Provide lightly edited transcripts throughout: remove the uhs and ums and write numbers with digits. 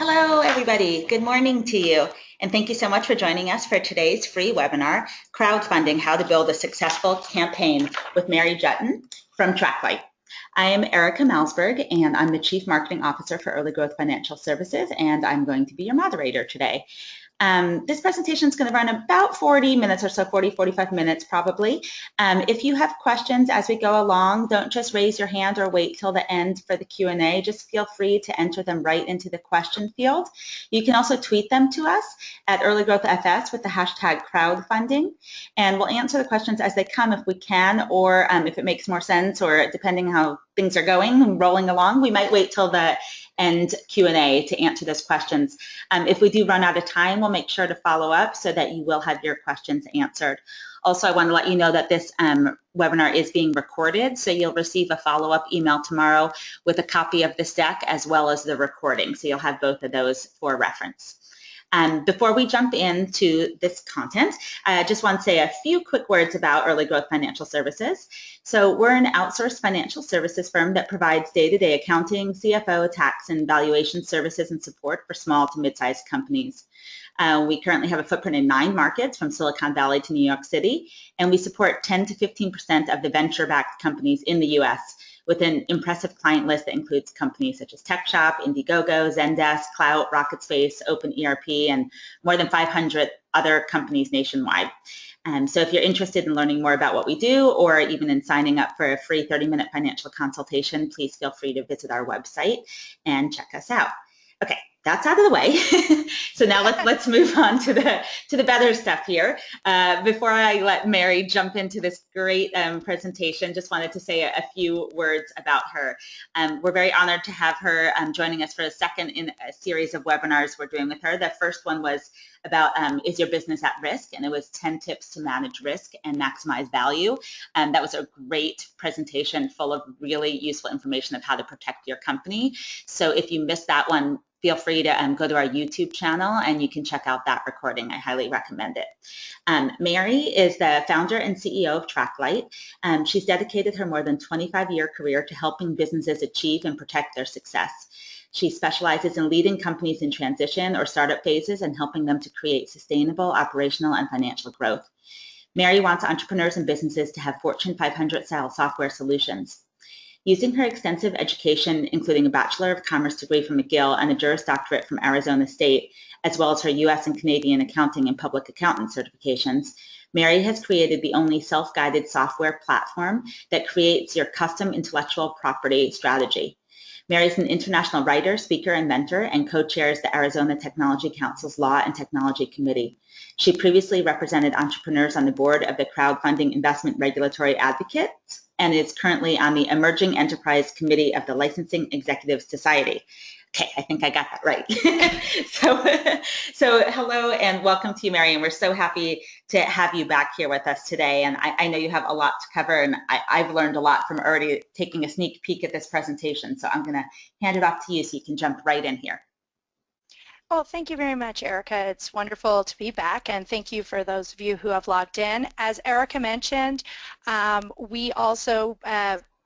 Hello, everybody. Good morning to you. And thank you so much for joining us for today's free webinar, Crowdfunding, How to Build a Successful Campaign with Mary Jutton from Tracklight. I am Erica Malsberg, and I'm the Chief Marketing Officer for Early Growth Financial Services, and I'm going to be your moderator today. This presentation is going to run about 40 minutes or so, 45 minutes probably. If you have questions as we go along, don't just raise your hand or wait till the end for the Q&A. Just feel free to enter them right into the question field. You can also tweet them to us at Early Growth FS with the hashtag crowdfunding, and we'll answer the questions as they come if we can, or if it makes more sense, or depending how things are going and rolling along, we might wait till the end Q&A to answer those questions. If we do run out of time, we'll make sure to follow up so that you will have your questions answered. Also, I want to let you know that this webinar is being recorded, so you'll receive a follow-up email tomorrow with a copy of this deck as well as the recording, so you'll have both of those for reference. Before we jump into this content, I just want to say a few quick words about Early Growth Financial Services. So we're an outsourced financial services firm that provides day-to-day accounting, CFO, tax, and valuation services and support for small to mid-sized companies. We currently have a footprint in 9 markets from Silicon Valley to New York City, and we support 10 to 15% of the venture-backed companies in the U.S. with an impressive client list that includes companies such as TechShop, Indiegogo, Zendesk, Clout, RocketSpace, OpenERP, and more than 500 other companies nationwide. So if you're interested in learning more about what we do, or even in signing up for a free 30-minute financial consultation, please feel free to visit our website and check us out. Okay, that's out of the way. So now let's move on to the better stuff here. Before I let Mary jump into this great presentation, just wanted to say a few words about her. We're very honored to have her joining us for a second in a series of webinars we're doing with her. The first one was about is your business at risk? And it was 10 tips to manage risk and maximize value. That was a great presentation full of really useful information of how to protect your company. So if you missed that one, feel free to go to our YouTube channel and you can check out that recording. I highly recommend it. Mary is the founder and CEO of Tracklight. She's dedicated her more than 25-year career to helping businesses achieve and protect their success. She specializes in leading companies in transition or startup phases and helping them to create sustainable operational and financial growth. Mary wants entrepreneurs and businesses to have Fortune 500 style software solutions. Using her extensive education, including a Bachelor of Commerce degree from McGill and a Juris Doctorate from Arizona State, as well as her U.S. and Canadian accounting and public accountant certifications, Mary has created the only self-guided software platform that creates your custom intellectual property strategy. Mary is an international writer, speaker, and mentor, and co-chairs the Arizona Technology Council's Law and Technology Committee. She previously represented entrepreneurs on the board of the Crowdfunding Investment Regulatory Advocates and is currently on the Emerging Enterprise Committee of the Licensing Executive Society. Okay, I think I got that right. So hello and welcome to you, Mary, and we're so happy to have you back here with us today. And I know you have a lot to cover, and I've learned a lot from already taking a sneak peek at this presentation. So I'm going to hand it off to you so you can jump right in here. Well, thank you very much, Erica. It's wonderful to be back, and thank you for those of you who have logged in. As Erica mentioned, we also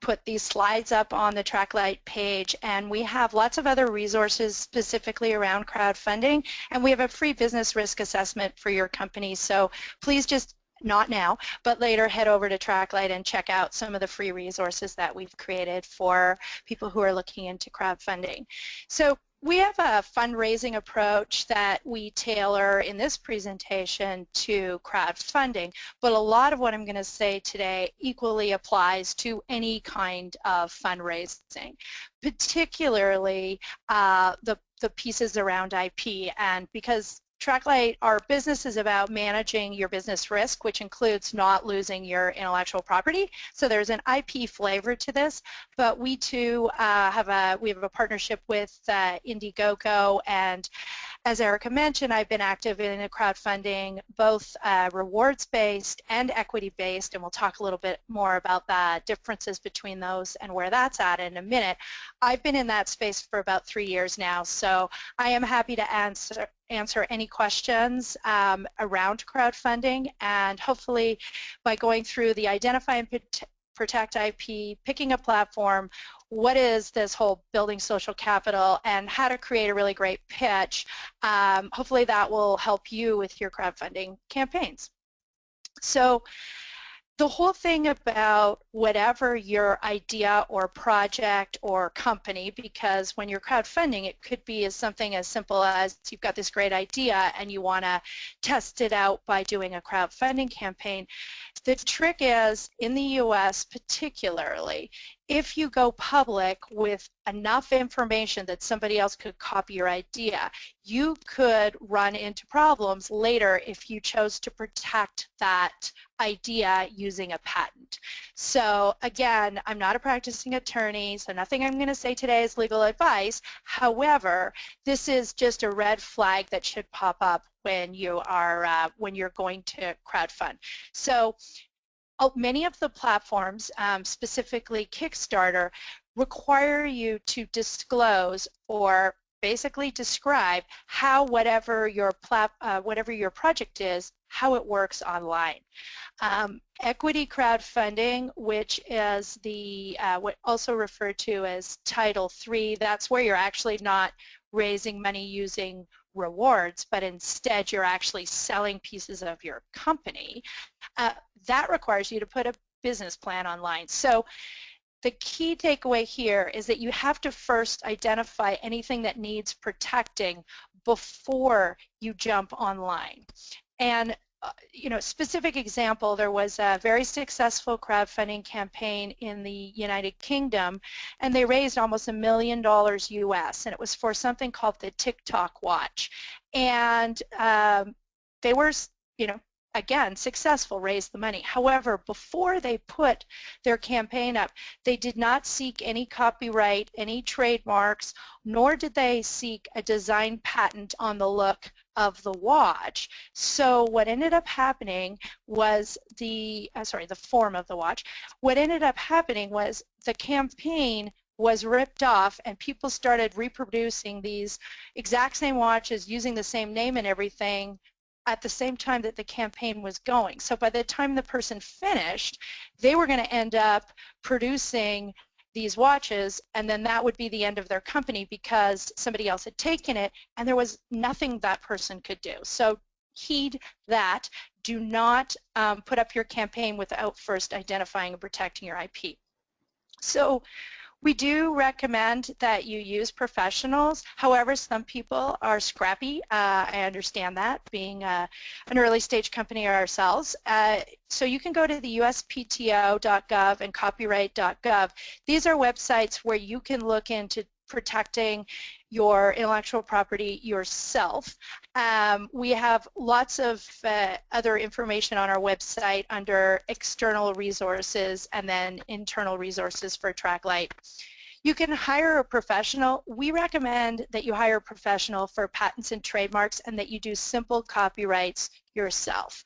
put these slides up on the Tracklight page, and we have lots of other resources specifically around crowdfunding, and we have a free business risk assessment for your company. So please just, not now, but later, head over to Tracklight and check out some of the free resources that we've created for people who are looking into crowdfunding. So we have a fundraising approach that we tailor in this presentation to crowdfunding, but a lot of what I'm going to say today equally applies to any kind of fundraising, particularly the pieces around IP. And because Tracklight, our business is about managing your business risk, which includes not losing your intellectual property. So there's an IP flavor to this, but we too have a partnership with Indiegogo, and as Erica mentioned, I've been active in a crowdfunding, both rewards-based and equity-based, and we'll talk a little bit more about the differences between those and where that's at in a minute. I've been in that space for about 3 years now, so I am happy to answer any questions around crowdfunding, and hopefully by going through the identify and protect IP, picking a platform, what is this whole building social capital and how to create a really great pitch. Hopefully that will help you with your crowdfunding campaigns. So the whole thing about whatever your idea or project or company, because when you're crowdfunding, it could be something as simple as you've got this great idea and you want to test it out by doing a crowdfunding campaign. The trick is, in the US particularly, if you go public with enough information that somebody else could copy your idea, you could run into problems later if you chose to protect that idea using a patent. So again, I'm not a practicing attorney, so nothing I'm going to say today is legal advice. However, this is just a red flag that should pop up when you are when you're going to crowdfund. So many of the platforms, specifically Kickstarter, require you to disclose or basically describe how whatever your project is, how it works online. Equity crowdfunding, which is the what also referred to as Title III, that's where you're actually not raising money using rewards, but instead you're actually selling pieces of your company. That requires you to put a business plan online. So the key takeaway here is that you have to first identify anything that needs protecting before you jump online. And specific example, there was a very successful crowdfunding campaign in the United Kingdom, and they raised almost $1 million US, and it was for something called the TikTok Watch. And they were, again, successful, raised the money. However, before they put their campaign up, they did not seek any copyright, any trademarks, nor did they seek a design patent on the look of the watch. So what ended up happening was the form of the watch. What ended up happening was the campaign was ripped off and people started reproducing these exact same watches using the same name and everything at the same time that the campaign was going. So by the time the person finished, they were going to end up producing these watches, and then that would be the end of their company because somebody else had taken it and there was nothing that person could do. So heed that. Do not put up your campaign without first identifying and protecting your IP. So we do recommend that you use professionals. However, some people are scrappy. I understand that, being an early stage company ourselves. So you can go to the uspto.gov and copyright.gov. These are websites where you can look into protecting your intellectual property yourself. We have lots of other information on our website under external resources and then internal resources for TrackLight. You can hire a professional. We recommend that you hire a professional for patents and trademarks and that you do simple copyrights yourself.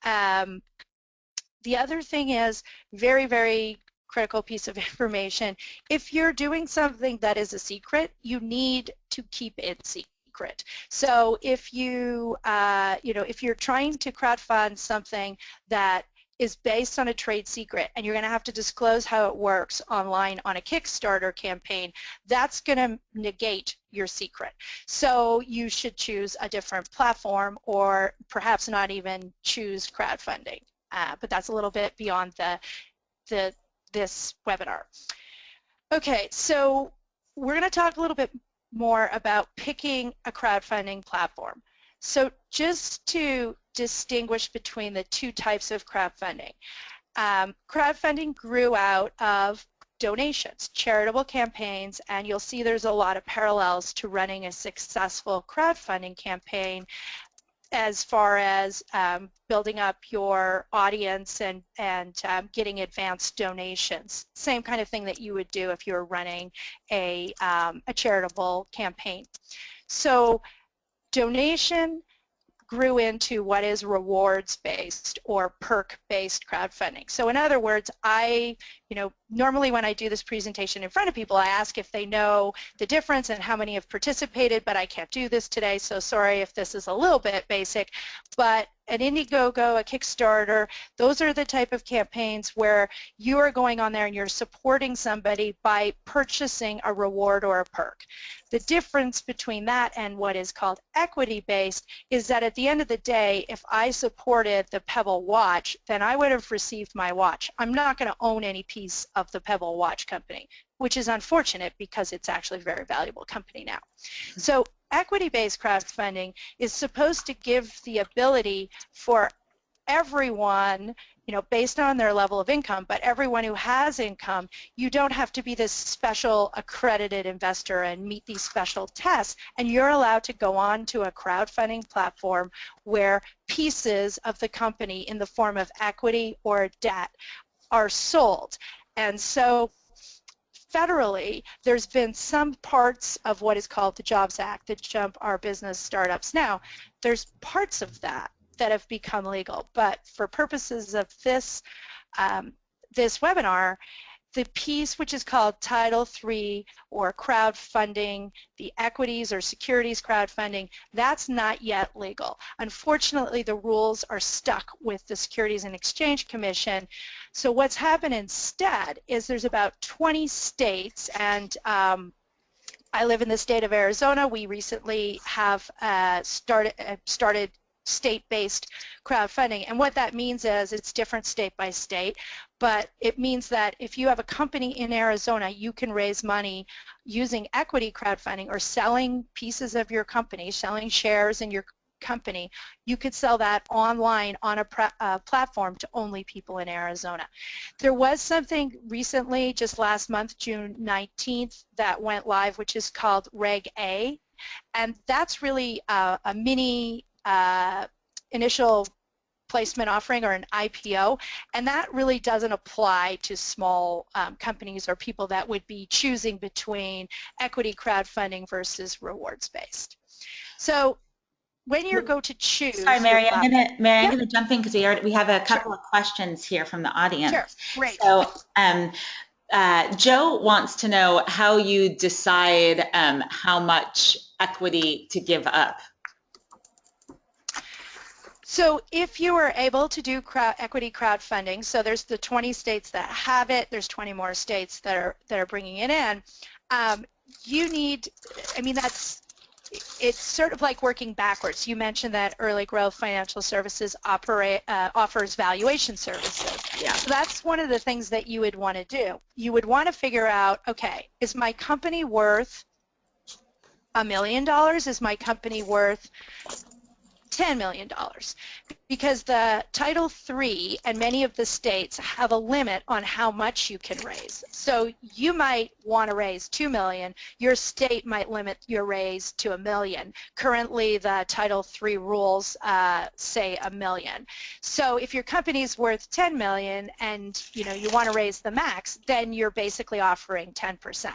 The other thing is very, very critical piece of information. If you're doing something that is a secret, you need to keep it secret. So if you, if you're trying to crowdfund something that is based on a trade secret and you're going to have to disclose how it works online on a Kickstarter campaign, that's going to negate your secret. So you should choose a different platform or perhaps not even choose crowdfunding. But that's a little bit beyond this webinar. Okay, so we're going to talk a little bit more about picking a crowdfunding platform. So just to distinguish between the two types of crowdfunding, crowdfunding grew out of donations, charitable campaigns, and you'll see there's a lot of parallels to running a successful crowdfunding campaign as far as building up your audience and getting advanced donations. Same kind of thing that you would do if you were running a charitable campaign. So donation grew into what is rewards-based or perk-based crowdfunding. So in other words, normally when I do this presentation in front of people, I ask if they know the difference and how many have participated, but I can't do this today, so sorry if this is a little bit basic. But an Indiegogo, a Kickstarter, those are the type of campaigns where you are going on there and you're supporting somebody by purchasing a reward or a perk. The difference between that and what is called equity-based is that at the end of the day, if I supported the Pebble watch, then I would have received my watch. I'm not going to own any piece of the Pebble watch company, which is unfortunate because it's actually a very valuable company now. So equity-based crowdfunding is supposed to give the ability for everyone, based on their level of income, but everyone who has income, you don't have to be this special accredited investor and meet these special tests, and you're allowed to go on to a crowdfunding platform where pieces of the company in the form of equity or debt are sold. And so federally, there's been some parts of what is called the Jobs Act that jump our business startups now. There's parts of that have become legal, but for purposes of this this webinar, the piece which is called Title III or crowdfunding, the equities or securities crowdfunding, that's not yet legal. Unfortunately, the rules are stuck with the Securities and Exchange Commission. So what's happened instead is there's about 20 states, and I live in the state of Arizona. We recently have started state-based crowdfunding, and what that means is it's different state by state, but it means that if you have a company in Arizona, you can raise money using equity crowdfunding or selling pieces of your company, selling shares in your company. You could sell that online on a platform to only people in Arizona. There was something recently, just last month, June 19th, that went live, which is called Reg A, and that's really a mini initial placement offering or an IPO, and that really doesn't apply to small companies or people that would be choosing between equity crowdfunding versus rewards-based. So when you go to choose, sorry, Mary, I'm gonna jump in because we have a couple Sure. of questions here from the audience. Sure, great. So Joe wants to know how you decide how much equity to give up. So if you were able to do equity crowdfunding, so there's the 20 states that have it, there's 20 more states that are bringing it in, you need, it's sort of like working backwards. You mentioned that Early Growth Financial Services offers valuation services. Yeah. So that's one of the things that you would want to do. You would want to figure out, okay, is my company worth $1 million? Is my company worth $10 million? Because the Title III and many of the states have a limit on how much you can raise. So you might want to raise $2 million. Your state might limit your raise to $1 million. Currently, the Title III rules say $1 million. So if your company is worth $10 million and you want to raise the max, then you're basically offering 10%.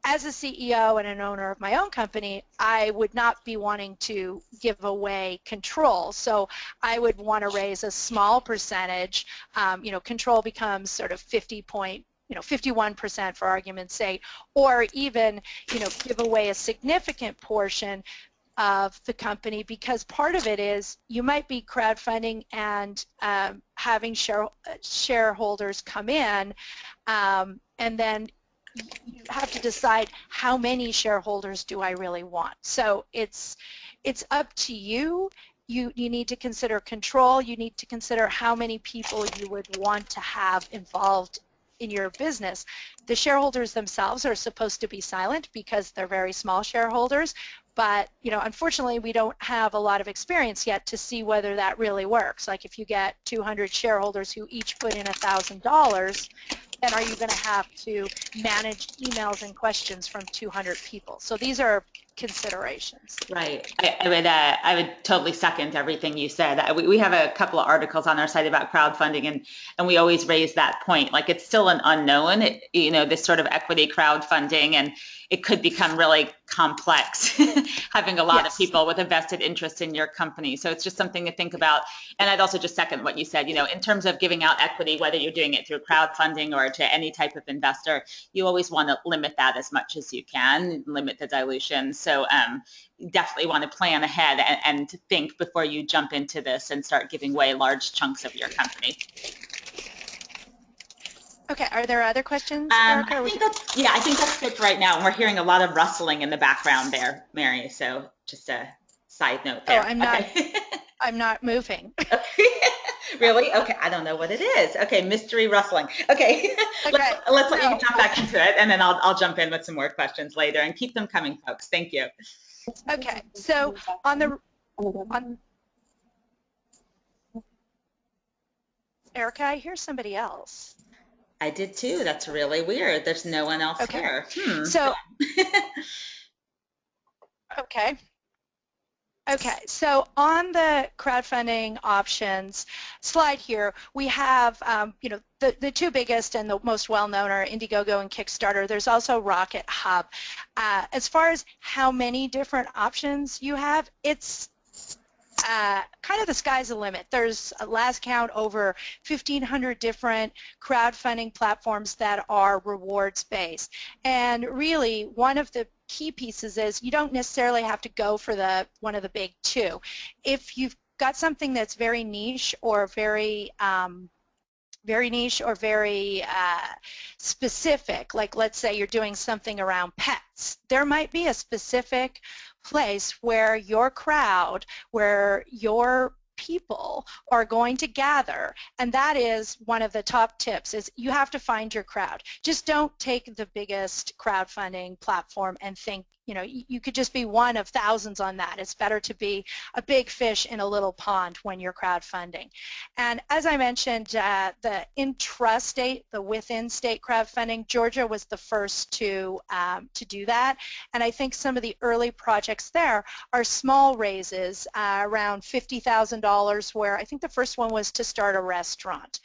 As a CEO and an owner of my own company, I would not be wanting to give away control. So I would want to raise a small percentage. Control becomes sort of 51% for argument's sake, or even, give away a significant portion of the company, because part of it is you might be crowdfunding and having shareholders come in, and then you have to decide how many shareholders do I really want. So it's up to you. You need to consider control. You need to consider how many people you would want to have involved in your business. The shareholders themselves are supposed to be silent because they're very small shareholders, but unfortunately we don't have a lot of experience yet to see whether that really works. Like if you get 200 shareholders who each put in $1,000, then are you going to have to manage emails and questions from 200 people? So these are considerations. Right. I would totally second everything you said. We have a couple of articles on our site about crowdfunding, and we always raise that point. Like, it's still an unknown, this sort of equity crowdfunding, and it could become really complex having a lot of people with a vested interest in your company. So it's just something to think about. And I'd also just second what you said, in terms of giving out equity, whether you're doing it through crowdfunding or to any type of investor, you always want to limit that as much as you can, limit the dilution. So you definitely want to plan ahead and think before you jump into this and start giving away large chunks of your company. Okay, are there other questions, Erica? I think that's good right now. And we're hearing a lot of rustling in the background there, Mary. So just a side note Oh, there. Okay. I'm not moving. Really? Okay, I don't know what it is. Okay, mystery rustling. Okay, Okay, let's let you jump back into it, and then I'll jump in with some more questions later, and keep them coming, folks. Thank you. Okay, so Erica, I hear somebody else. I did too. That's really weird. There's no one else here. So, okay. Okay, so on the crowdfunding options slide here, we have, the two biggest and the most well-known are Indiegogo and Kickstarter. There's also Rocket Hub. As far as how many different options you have, it's kind of the sky's the limit. There's, last count, over 1,500 different crowdfunding platforms that are rewards-based. And really, one of the key pieces is you don't necessarily have to go for one of the big two. If you've got something that's very niche or very specific, like let's say you're doing something around pets, there might be a specific place where your crowd, where your people are going to gather, and that is one of the top tips, is you have to find your crowd. Just don't take the biggest crowdfunding platform and think, you could just be one of thousands on that. It's better to be a big fish in a little pond when you're crowdfunding. And as I mentioned, the intrastate, the within-state crowdfunding, Georgia was the first to do that. And I think some of the early projects there are small raises, around $50,000, where I think the first one was to start a restaurant.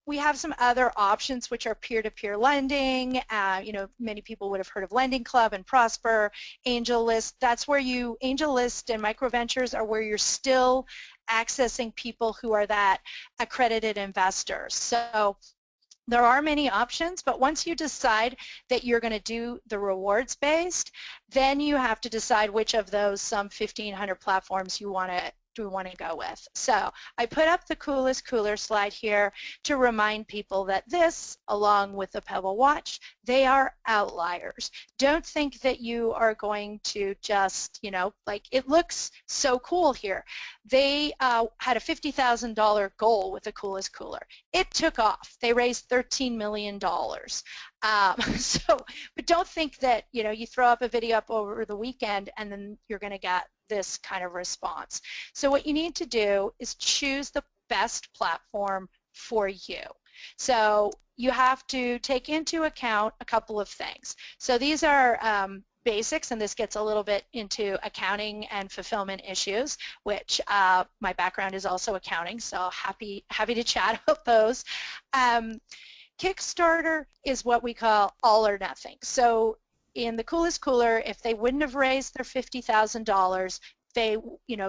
We have some other options which are peer-to-peer lending. Many people would have heard of Lending Club and Prosper, AngelList. That's where AngelList and microventures are where you're still accessing people who are that accredited investors. So there are many options, but once you decide that you're going to do the rewards based, then you have to decide which of those some 1,500 platforms you want to go with. So I put up the coolest cooler slide here to remind people that this, along with the Pebble Watch, they are outliers. Don't think that you are going to just, like, it looks so cool here. They had a $50,000 goal with the coolest cooler. It took off. They raised $13 million. But don't think that, you throw up a video up over the weekend and then you're going to get this kind of response. So what you need to do is choose the best platform for you. So you have to take into account a couple of things. So these are basics, and this gets a little bit into accounting and fulfillment issues, which my background is also accounting, so happy to chat about those. Kickstarter is what we call all or nothing. So in the coolest cooler, if they wouldn't have raised their $50,000,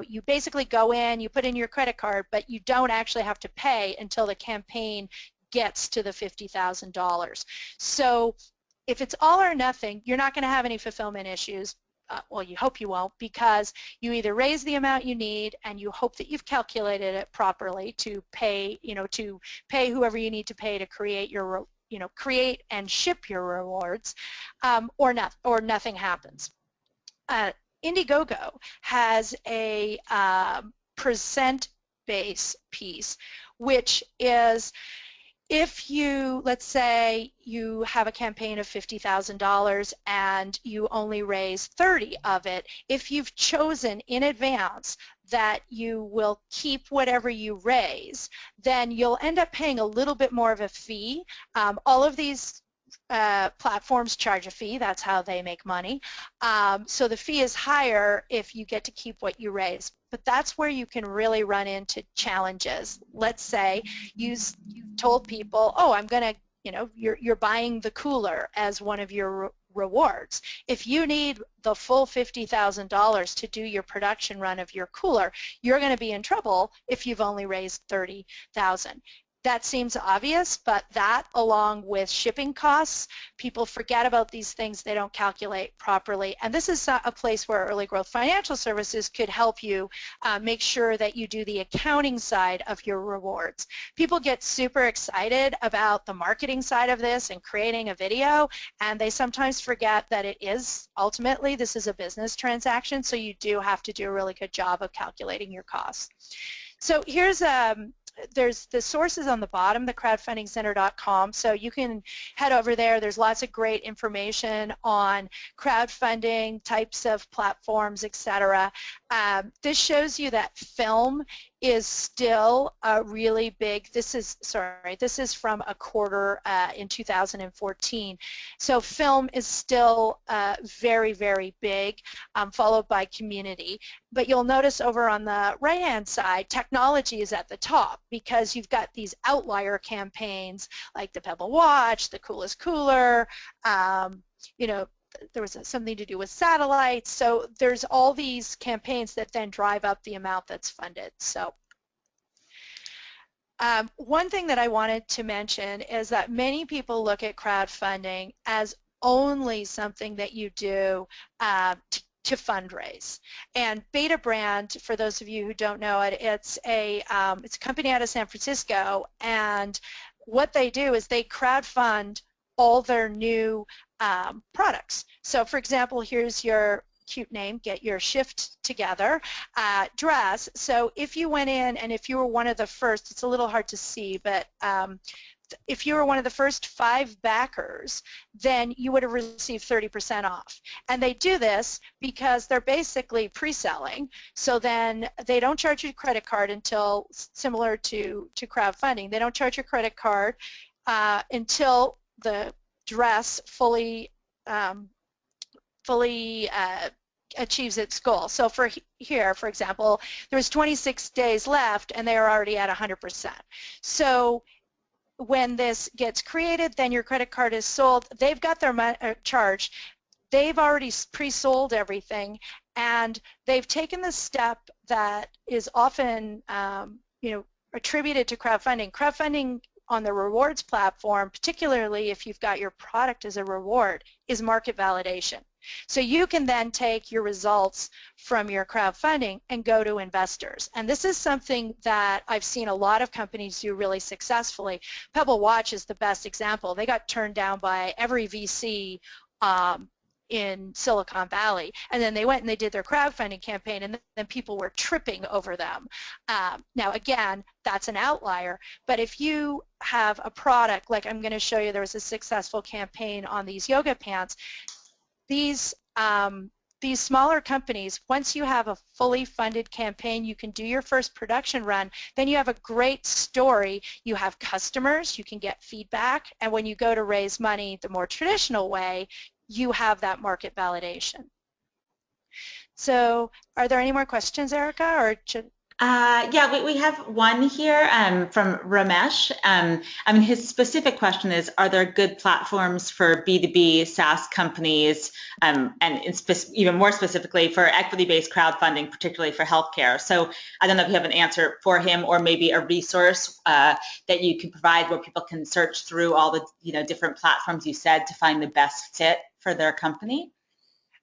you basically go in, you put in your credit card, but you don't actually have to pay until the campaign gets to the $50,000. So if it's all or nothing, you're not going to have any fulfillment issues. Well, you hope you won't, because you either raise the amount you need and you hope that you've calculated it properly to pay, to pay whoever you need to pay to create your, create and ship your rewards, or nothing happens. Indiegogo has a percent-based piece, which is, if you, let's say you have a campaign of $50,000 and you only raise 30 of it, if you've chosen in advance that you will keep whatever you raise, then you'll end up paying a little bit more of a fee. All of these platforms charge a fee. That's how they make money. So the fee is higher if you get to keep what you raise. But that's where you can really run into challenges. Let's say you told people, oh, I'm going to, you're buying the cooler as one of your rewards. If you need the full $50,000 to do your production run of your cooler, you're going to be in trouble if you've only raised $30,000. That seems obvious, but that along with shipping costs, people forget about these things, they don't calculate properly. And this is a place where Early Growth Financial Services could help you make sure that you do the accounting side of your rewards. People get super excited about the marketing side of this and creating a video, and they sometimes forget that it is ultimately, this is a business transaction, so you do have to do a really good job of calculating your costs. So here's there's the sources on the bottom, the crowdfundingcenter.com, so you can head over there. There's lots of great information on crowdfunding, types of platforms, etc. This shows you that film is still a really big, this is from a quarter in 2014. So film is still very, very big, followed by community. But you'll notice over on the right-hand side, technology is at the top because you've got these outlier campaigns like the Pebble Watch, the Coolest Cooler, you know, there was something to do with satellites. So there's all these campaigns that then drive up the amount that's funded. So one thing that I wanted to mention is that many people look at crowdfunding as only something that you do to fundraise. And Beta Brand, for those of you who don't know it, it's a company out of San Francisco, and what they do is they crowdfund all their new products. So for example, here's your cute name, Get Your Shift Together dress. So if you went in and if you were one of the first, it's a little hard to see, but if you were one of the first 5 backers, then you would have received 30% off. And they do this because they're basically pre-selling, so then they don't charge you a credit card until, similar to crowdfunding, they don't charge your credit card until the dress fully achieves its goal. So for here, for example, there's 26 days left and they are already at 100%. So when this gets created, then your credit card is sold. They've got their charge. They've already pre-sold everything, and they've taken the step that is often attributed to crowdfunding. Crowdfunding on the rewards platform, particularly if you've got your product as a reward, is market validation. So you can then take your results from your crowdfunding and go to investors. And this is something that I've seen a lot of companies do really successfully. Pebble Watch is the best example. They got turned down by every VC in Silicon Valley, and then they went and they did their crowdfunding campaign, and then people were tripping over them. Now again, that's an outlier, but if you have a product, like I'm going to show you, there was a successful campaign on these yoga pants. These smaller companies, once you have a fully funded campaign, you can do your first production run, then you have a great story, you have customers, you can get feedback, and when you go to raise money the more traditional way, you have that market validation. So are there any more questions, Erica? Or yeah, we have one here from Ramesh. His specific question is, are there good platforms for B2B SaaS companies, and even more specifically for equity-based crowdfunding, particularly for healthcare? So I don't know if you have an answer for him, or maybe a resource that you can provide where people can search through all the different platforms you said to find the best fit for their company.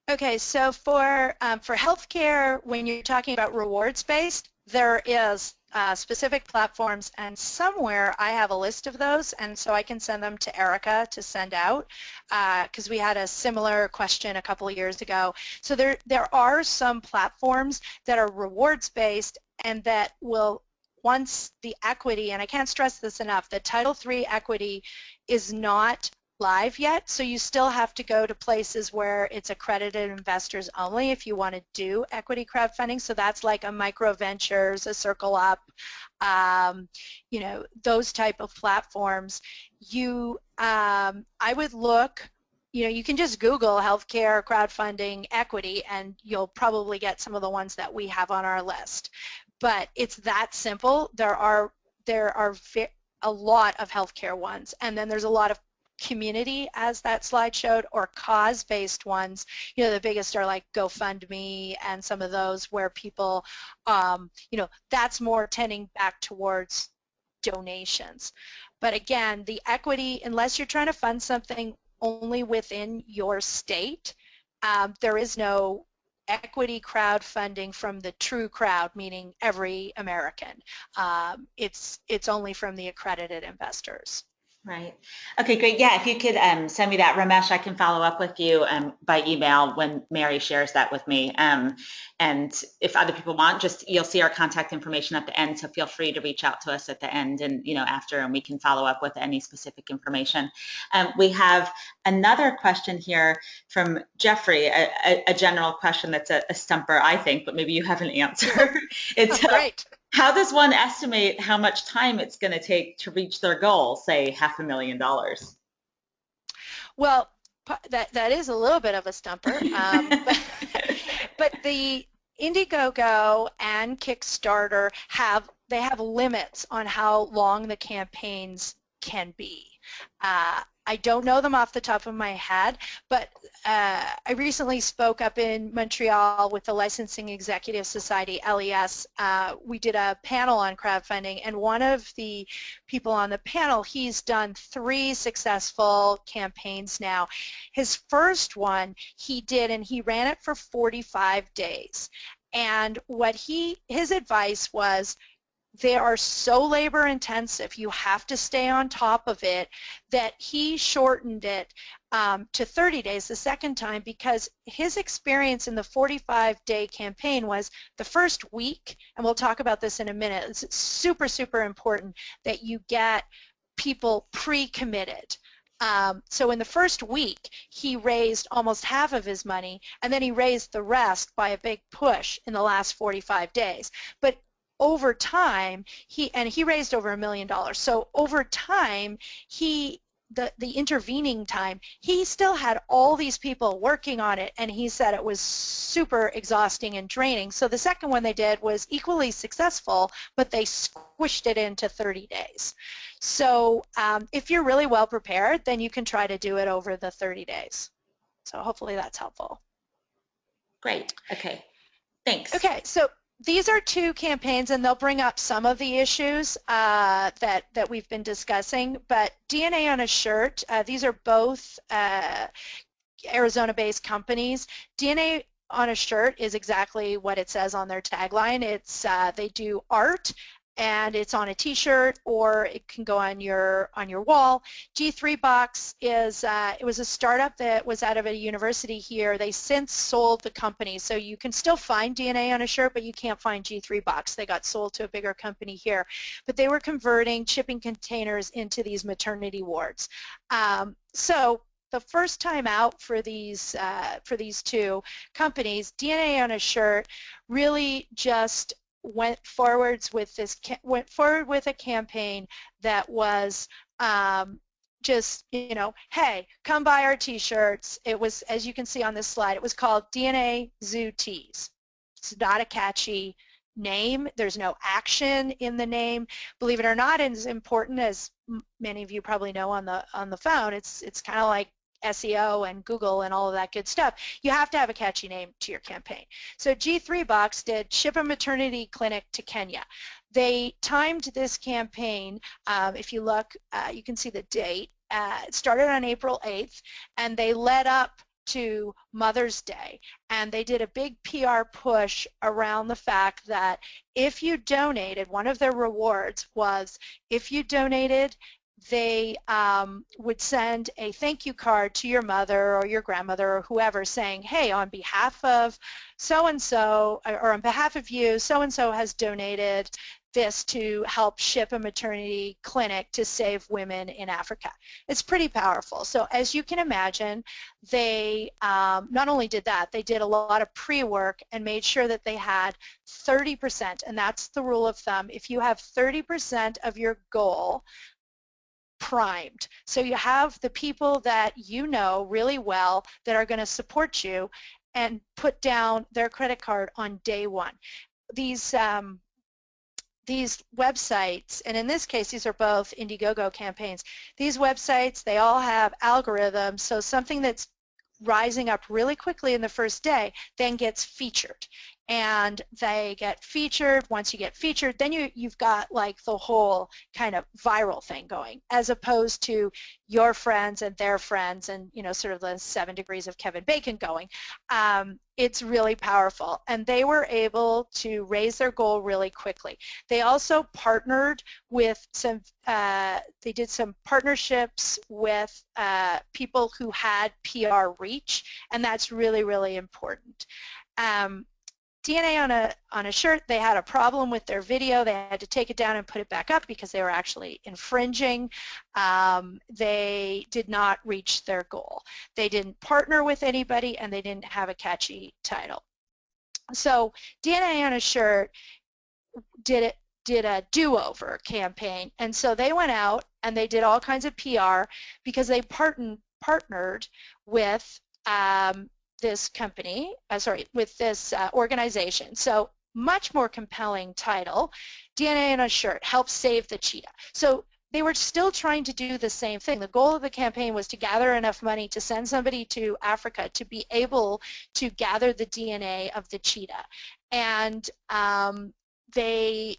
Okay, so for healthcare, when you're talking about rewards-based, there is specific platforms, and somewhere I have a list of those, and so I can send them to Erica to send out, because we had a similar question a couple of years ago. So there are some platforms that are rewards-based and that will, once the equity, and I can't stress this enough, the Title III equity is not live yet, so you still have to go to places where it's accredited investors only if you want to do equity crowdfunding. So that's like a Micro Ventures, a Circle Up, those type of platforms. I would look, you can just Google healthcare crowdfunding equity and you'll probably get some of the ones that we have on our list. But it's that simple. There are a lot of healthcare ones, and then there's a lot of community, as that slide showed, or cause-based ones. The biggest are like GoFundMe and some of those where people, that's more tending back towards donations. But again, the equity, unless you're trying to fund something only within your state, there is no equity crowdfunding from the true crowd, meaning every American. It's only from the accredited investors. Right. Okay, great. Yeah, if you could send me that, Ramesh, I can follow up with you by email when Mary shares that with me. And if other people want, just you'll see our contact information at the end, so feel free to reach out to us at the end and after, and we can follow up with any specific information. We have another question here from Jeffrey, a general question that's a stumper, I think, but maybe you have an answer. It's great. How does one estimate how much time it's going to take to reach their goal, say $500,000? Well, that is a little bit of a stumper, but the Indiegogo and Kickstarter have limits on how long the campaigns can be. I don't know them off the top of my head, but I recently spoke up in Montreal with the Licensing Executive Society, LES. We did a panel on crowdfunding, and one of the people on the panel, he's done 3 successful campaigns now. His first one he did, and he ran it for 45 days. And what his advice was, they are so labor intensive, you have to stay on top of it, that he shortened it to 30 days the second time, because his experience in the 45-day campaign was the first week, and we'll talk about this in a minute, it's super, super important that you get people pre-committed. So in the first week, he raised almost half of his money, and then he raised the rest by a big push in the last 45 days. But over time, he raised over $1 million. So over time, the intervening time, he still had all these people working on it, and he said it was super exhausting and draining. So the second one they did was equally successful, but they squished it into 30 days. So if you're really well prepared, then you can try to do it over the 30 days. So hopefully that's helpful. Great. Okay. Thanks. Okay. So these are 2 campaigns, and they'll bring up some of the issues that we've been discussing. But DNA on a Shirt, these are both Arizona-based companies. DNA on a Shirt is exactly what it says on their tagline. It's they do art, and it's on a t-shirt, or it can go on your wall. G3 Box is it was a startup that was out of a university here. They since sold the company, so you can still find DNA on a Shirt, but you can't find G3 Box. They got sold to a bigger company here, but they were converting shipping containers into these maternity wards. So the first time out for these 2 companies, DNA on a Shirt really just went forward with a campaign that was just, hey, come buy our t-shirts. It was, as you can see on this slide, it was called DNA Zoo Tees. It's not a catchy name. There's no action in the name. Believe it or not, as important as many of you probably know on the phone, it's kind of like SEO and Google and all of that good stuff. You have to have a catchy name to your campaign. So G3 Box did Ship a Maternity Clinic to Kenya. They timed this campaign, if you look, you can see the date. It started on April 8th, and they led up to Mother's Day, and they did a big PR push around the fact that if you donated, one of their rewards was if you donated, they would send a thank you card to your mother or your grandmother or whoever saying, hey, on behalf of so-and-so, or on behalf of you, so-and-so has donated this to help ship a maternity clinic to save women in Africa. It's pretty powerful. So as you can imagine, they not only did that, they did a lot of pre-work and made sure that they had 30%, and that's the rule of thumb. If you have 30% of your goal primed, so you have the people that you know really well that are going to support you and put down their credit card on day one. These websites, and in this case these are both Indiegogo campaigns, these websites, they all have algorithms, so something that's rising up really quickly in the first day then gets featured. and they get featured. Once you get featured, then you've got like the whole kind of viral thing going, as opposed to your friends and their friends and, you know, sort of the 7 degrees of Kevin Bacon going. It's really powerful, and they were able to raise their goal really quickly. They also partnered with some, they did some partnerships with people who had PR reach, and that's really, really important. DNA on a shirt, they had a problem with their video. They had to take it down and put it back up because they were actually infringing. They did not reach their goal. They didn't partner with anybody, and they didn't have a catchy title. So DNA on a shirt did a do-over campaign, and so they went out and they did all kinds of PR because they partnered with this company, with this organization. So much more compelling title. DNA on a shirt, help save the cheetah. So they were still trying to do the same thing. The goal of the campaign was to gather enough money to send somebody to Africa to be able to gather the DNA of the cheetah. And they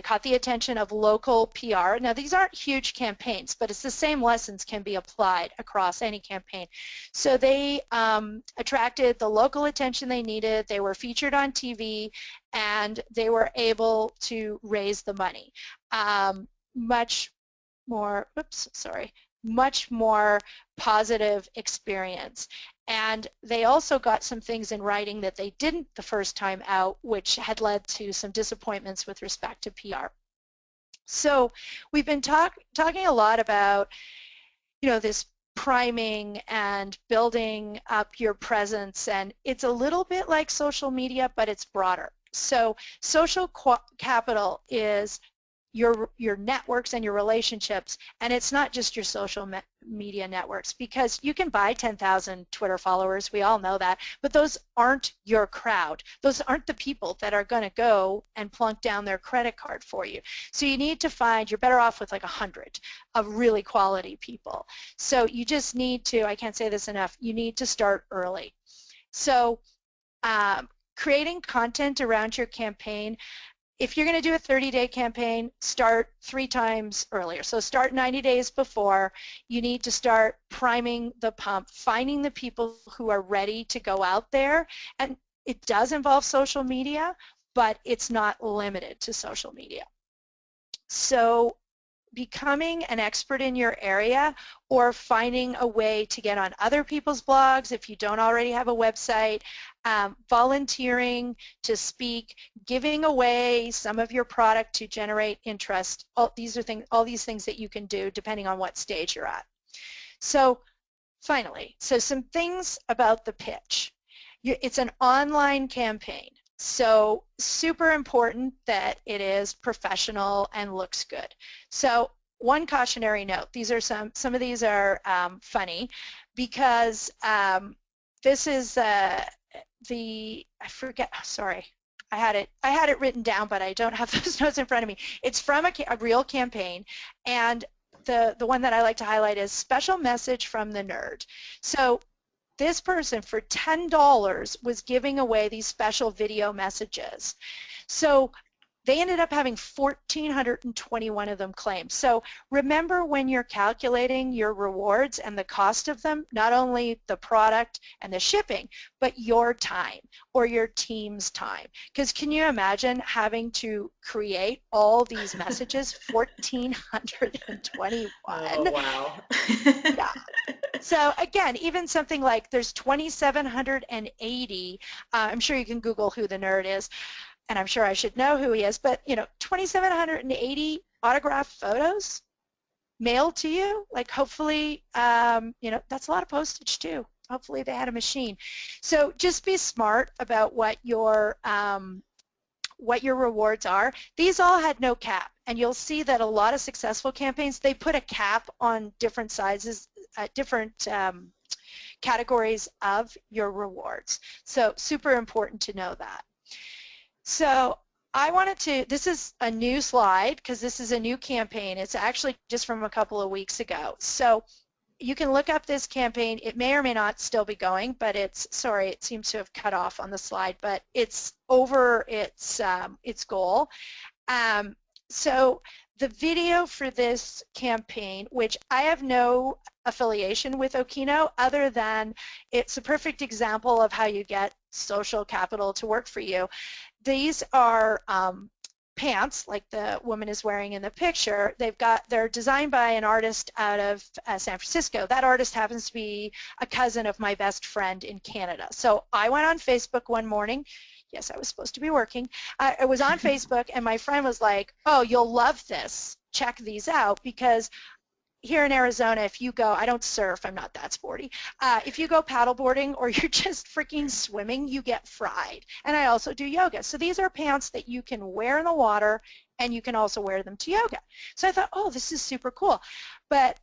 caught the attention of local PR. Now, these aren't huge campaigns, but it's the same lessons can be applied across any campaign. So they attracted the local attention they needed. They were featured on TV, and they were able to raise the money. Much more positive experience. And they also got some things in writing that they didn't the first time out, which had led to some disappointments with respect to PR. So we've been talking a lot about, you know, this priming and building up your presence, and it's a little bit like social media, but it's broader. So social capital is your networks and your relationships, and it's not just your social media networks, because you can buy 10,000 Twitter followers, we all know that, but those aren't your crowd. Those aren't the people that are going to go and plunk down their credit card for you. So you need to find, you're better off with like 100 of really quality people. So you just need to, I can't say this enough, you need to start early. So creating content around your campaign, if you're going to do a 30-day campaign, start 3 times earlier. So start 90 days before. You need to start priming the pump, finding the people who are ready to go out there. And it does involve social media, but it's not limited to social media. So becoming an expert in your area, or finding a way to get on other people's blogs if you don't already have a website, volunteering to speak, giving away some of your product to generate interest. All these things that you can do depending on what stage you're at. So finally, some things about the pitch. It's an online campaign. So super important that it is professional and looks good. So one cautionary note, these are some of these are funny, because this is I forget, sorry, I had it written down, but I don't have those notes in front of me. It's from a real campaign, and the one that I like to highlight is special message from the nerd. So this person for $10 was giving away these special video messages. So they ended up having 1,421 of them claimed. So remember, when you're calculating your rewards and the cost of them, not only the product and the shipping, but your time or your team's time. Because can you imagine having to create all these messages? 1,421. Oh, wow. Yeah. So again, even something like there's 2,780, I'm sure you can Google who the nerd is, and I'm sure I should know who he is, but 2,780 autographed photos mailed to you. Like, hopefully, that's a lot of postage too. Hopefully they had a machine. So just be smart about what your rewards are. These all had no cap, and you'll see that a lot of successful campaigns, they put a cap on different sizes, different categories of your rewards. So super important to know that. So I wanted to, this is a new slide because this is a new campaign. It's actually just from a couple of weeks ago. So you can look up this campaign. It may or may not still be going, but it's, sorry, it seems to have cut off on the slide, but it's over its goal. So the video for this campaign, which I have no affiliation with Okino other than it's a perfect example of how you get social capital to work for you. These are pants like the woman is wearing in the picture. They're designed by an artist out of San Francisco. That artist happens to be a cousin of my best friend in Canada. So I went on Facebook one morning. Yes, I was supposed to be working. I was on Facebook and my friend was like, oh, you'll love this. Check these out, because here in Arizona, if you go, I don't surf, I'm not that sporty. If you go paddleboarding or you're just freaking swimming, you get fried. And I also do yoga. So these are pants that you can wear in the water and you can also wear them to yoga. So I thought, oh, this is super cool. But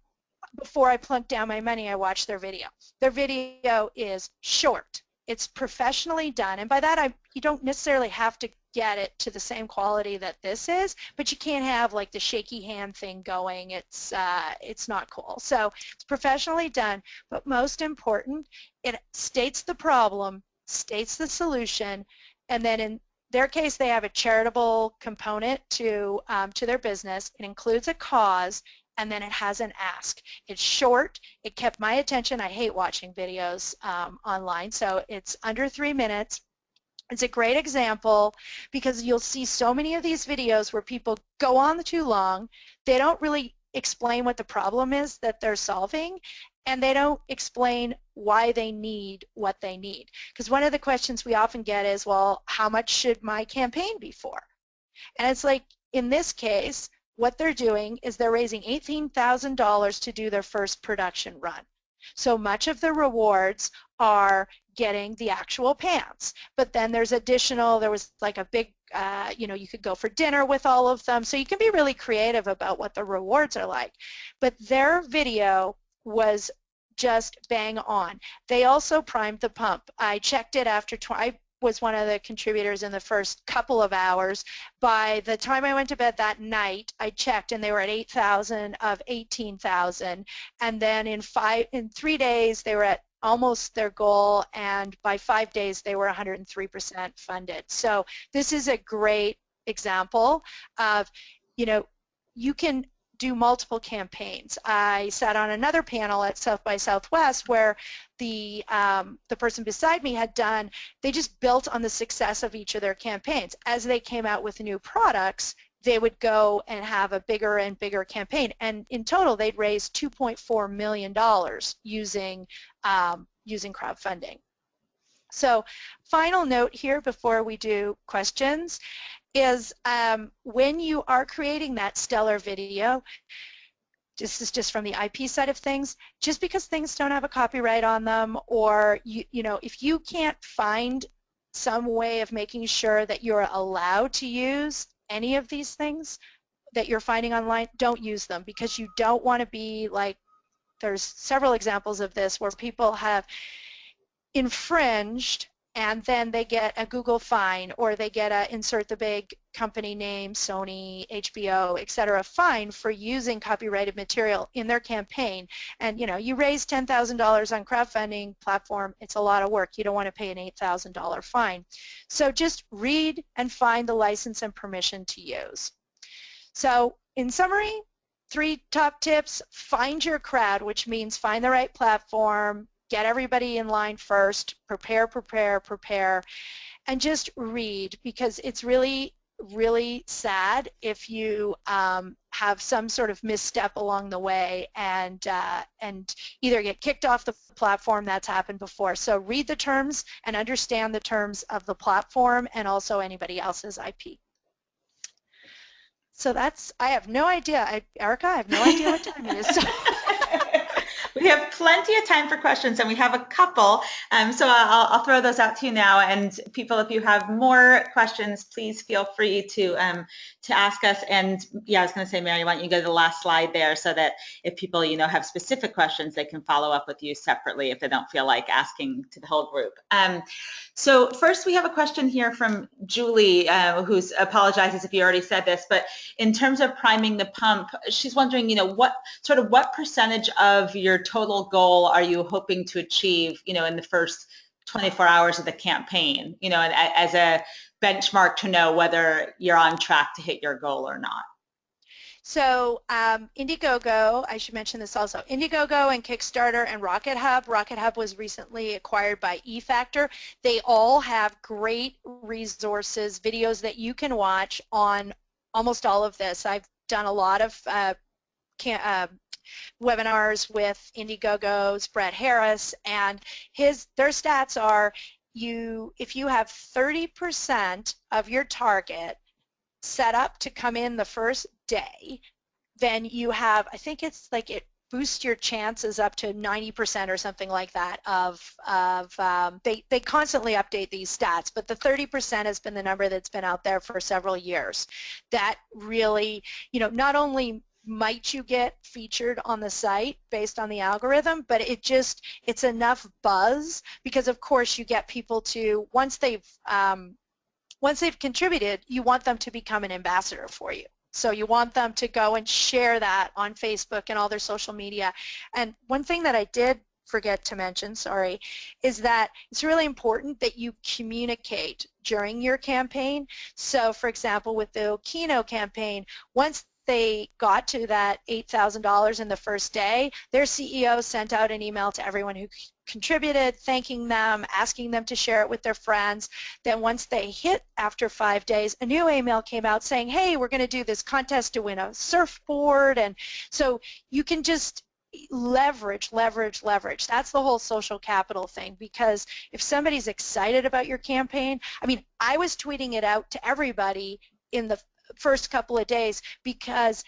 before I plunked down my money, I watched their video. Their video is short. It's professionally done. And by that, you don't necessarily have to get it to the same quality that this is, but you can't have like the shaky hand thing going. It's not cool. So it's professionally done, but most important, it states the problem, states the solution, and then in their case, they have a charitable component to their business. It includes a cause, and then it has an ask. It's short. It kept my attention. I hate watching videos online, so it's under 3 minutes. It's a great example because you'll see so many of these videos where people go on too long. They don't really explain what the problem is that they're solving, and they don't explain why they need what they need. Because one of the questions we often get is, well, how much should my campaign be for? And it's like, in this case, what they're doing is they're raising $18,000 to do their first production run. So much of the rewards are getting the actual pants, but then there's additional, there was like a big, you could go for dinner with all of them, so you can be really creative about what the rewards are like. But their video was just bang on. They also primed the pump. I checked it after, I was one of the contributors in the first couple of hours. By the time I went to bed that night, I checked and they were at 8,000 of 18,000, and then in 3 days they were at almost their goal, and by 5 days they were 103% funded. So this is a great example of, you can do multiple campaigns. I sat on another panel at South by Southwest where the person beside me had done, they just built on the success of each of their campaigns. As they came out with new products, they would go and have a bigger and bigger campaign. And in total, they'd raised $2.4 million using crowdfunding. So final note here before we do questions is when you are creating that stellar video, this is just from the IP side of things, just because things don't have a copyright on them, or if you can't find some way of making sure that you're allowed to use any of these things that you're finding online, don't use them, because you don't want to be like, there's several examples of this where people have infringed and then they get a Google fine, or they get a, insert the big company name, Sony, HBO, etc., fine for using copyrighted material in their campaign. And you raise $10,000 on crowdfunding platform, it's a lot of work. You don't want to pay an $8,000 fine. So just read and find the license and permission to use. So in summary, 3 top tips: find your crowd, which means find the right platform, get everybody in line first, prepare, and just read, because it's really, really sad if you have some sort of misstep along the way and either get kicked off the platform. That's happened before. So read the terms and understand the terms of the platform and also anybody else's IP. So that's, I have no idea, Erica, I have no idea what time it is. We have plenty of time for questions, and we have a couple, so I'll throw those out to you now. And people, if you have more questions, please feel free to ask us. And yeah, I was going to say, Mary, why don't you go to the last slide there, so that if people have specific questions, they can follow up with you separately if they don't feel like asking to the whole group. So first, we have a question here from Julie, who apologizes if you already said this, but in terms of priming the pump, she's wondering, what percentage of your total goal are you hoping to achieve, in the first 24 hours of the campaign, and as a benchmark to know whether you're on track to hit your goal or not? So Indiegogo, I should mention this also, Indiegogo and Kickstarter and Rocket Hub. Rocket Hub was recently acquired by eFactor. They all have great resources, videos that you can watch on almost all of this. I've done a lot of webinars with Indiegogo's Brett Harris, and their stats are if you have 30% of your target set up to come in the first day, then you have, I think it's like it boosts your chances up to 90% or something like that they constantly update these stats, but the 30% has been the number that's been out there for several years. That really, not only might you get featured on the site based on the algorithm, but it's enough buzz, because of course you get people to, once they've contributed, you want them to become an ambassador for you. So you want them to go and share that on Facebook and all their social media. And one thing that I did forget to mention, sorry, is that it's really important that you communicate during your campaign. So for example, with the Okino campaign, once they got to that $8,000 in the first day, their CEO sent out an email to everyone who contributed, thanking them, asking them to share it with their friends. Then once they hit after 5 days, a new email came out saying, hey, we're going to do this contest to win a surfboard. And so you can just leverage. That's the whole social capital thing, because if somebody's excited about your campaign, I mean, I was tweeting it out to everybody in the first couple of days because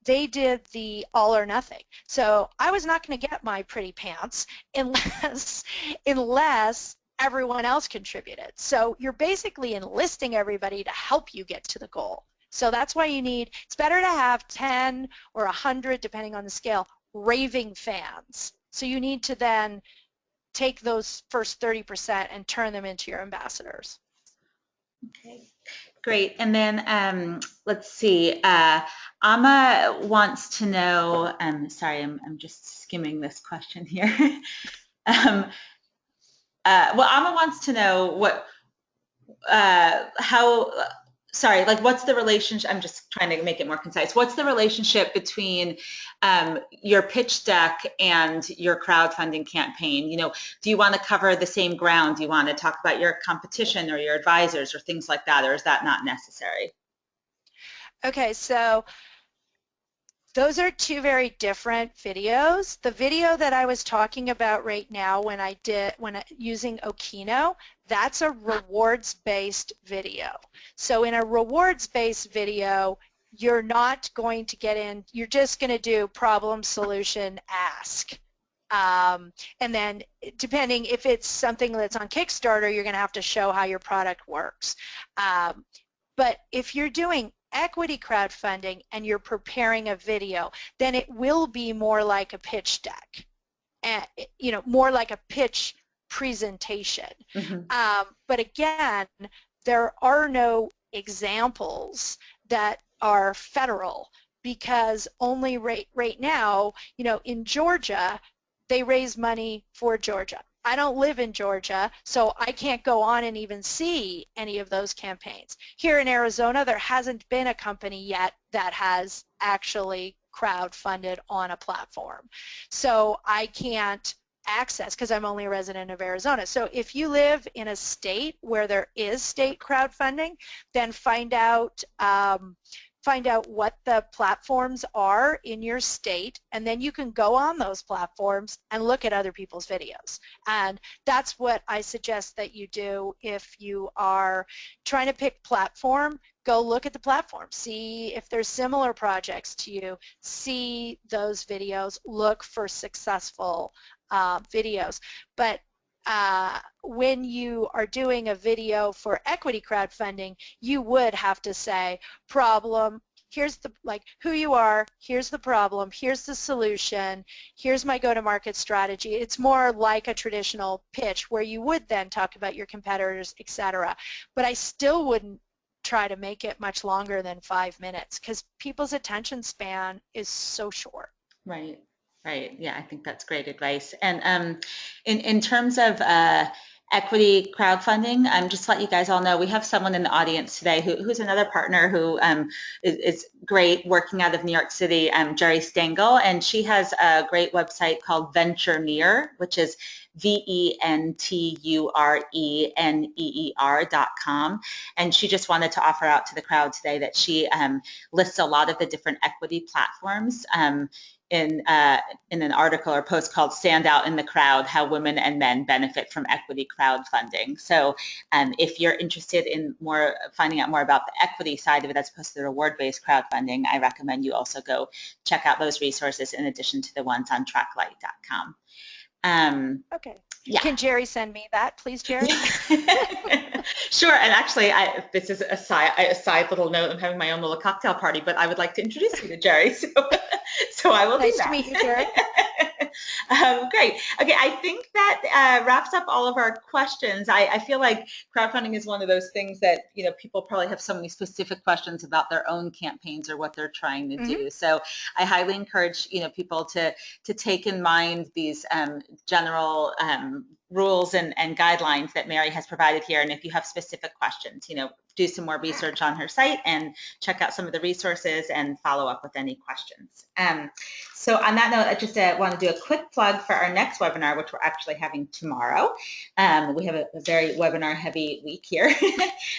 they did the all or nothing. So I was not going to get my pretty pants unless everyone else contributed. So you're basically enlisting everybody to help you get to the goal. So that's why it's better to have 10 or 100, depending on the scale, raving fans. So you need to then take those first 30% and turn them into your ambassadors. Okay. Great. And then let's see. Amma wants to know. Sorry, I'm just skimming this question here. Well, Amma wants to know what's the relationship? I'm just trying to make it more concise. What's the relationship between your pitch deck and your crowdfunding campaign? Do you want to cover the same ground? Do you want to talk about your competition or your advisors or things like that, or is that not necessary? Okay, so those are two very different videos. The video that I was talking about right now using Okino, that's a rewards-based video. So in a rewards-based video, you're not going to get in, you're just going to do problem, solution, ask. And then depending if it's something that's on Kickstarter, you're going to have to show how your product works. But if you're doing equity crowdfunding and you're preparing a video, then it will be more like a pitch deck, and more like a pitch presentation. Mm-hmm. But again, there are no examples that are federal, because only right now, in Georgia, they raise money for Georgia. I don't live in Georgia, so I can't go on and even see any of those campaigns. Here in Arizona, there hasn't been a company yet that has actually crowdfunded on a platform. So I can't access, because I'm only a resident of Arizona. So if you live in a state where there is state crowdfunding, then find out what the platforms are in your state, and then you can go on those platforms and look at other people's videos. And that's what I suggest that you do if you are trying to pick platform. Go look at the platform, see if there's similar projects to you, see those videos, look for successful videos. But when you are doing a video for equity crowdfunding, you would have to say, problem, here's who you are, here's the problem, here's the solution, here's my go-to-market strategy. It's more like a traditional pitch where you would then talk about your competitors, etc. But I still wouldn't try to make it much longer than 5 minutes, because people's attention span is so short. Right. Right. Yeah, I think that's great advice. And in terms of equity crowdfunding, just to let you guys all know, we have someone in the audience today who's another partner who is great working out of New York City, Jerry Stengel, and she has a great website called VentureNeer, which is VentureNeer.com. And she just wanted to offer out to the crowd today that she lists a lot of the different equity platforms. In an article or post called Stand Out in the Crowd, How Women and Men Benefit from Equity Crowdfunding. So if you're interested in finding out more about the equity side of it as opposed to the reward-based crowdfunding, I recommend you also go check out those resources in addition to the ones on tracklight.com. Okay. Yeah. Can Jerry send me that, please, Jerry? Sure. And actually, this is a side little note. I'm having my own little cocktail party, but I would like to introduce you to Jerry. So I will do that. Nice to meet you, Jerry. Great. Okay, I think that wraps up all of our questions. I feel like crowdfunding is one of those things that, people probably have so many specific questions about their own campaigns or what they're trying to do. So I highly encourage, people to take in mind these general rules and guidelines that Mary has provided here. And if you have specific questions, do some more research on her site and check out some of the resources and follow up with any questions. So on that note, I just want to do a quick plug for our next webinar, which we're actually having tomorrow. We have a very webinar heavy week here.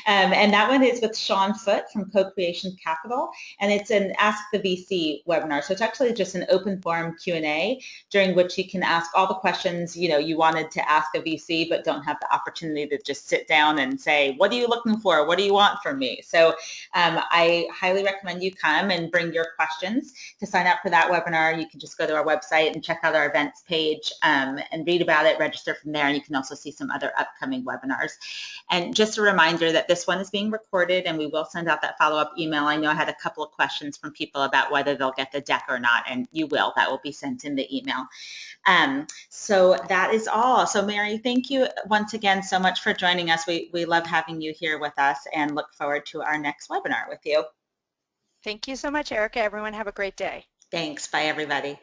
And that one is with Sean Foote from Co-Creation Capital. And it's an Ask the VC webinar. So it's actually just an open forum Q&A during which you can ask all the questions, you wanted to ask a VC, but don't have the opportunity to just sit down and say, what are you looking for? What do you want from me? So I highly recommend you come and bring your questions. To sign up for that webinar, you can just go to our website and check out our events page and read about it, register from there, and you can also see some other upcoming webinars. And just a reminder that this one is being recorded and we will send out that follow-up email. I know I had a couple of questions from people about whether they'll get the deck or not, and you will. That will be sent in the email. So that is all. So Mary, thank you once again so much for joining us. We love having you here with us and look forward to our next webinar with you. Thank you so much, Erica. Everyone have a great day. Thanks. Bye, everybody.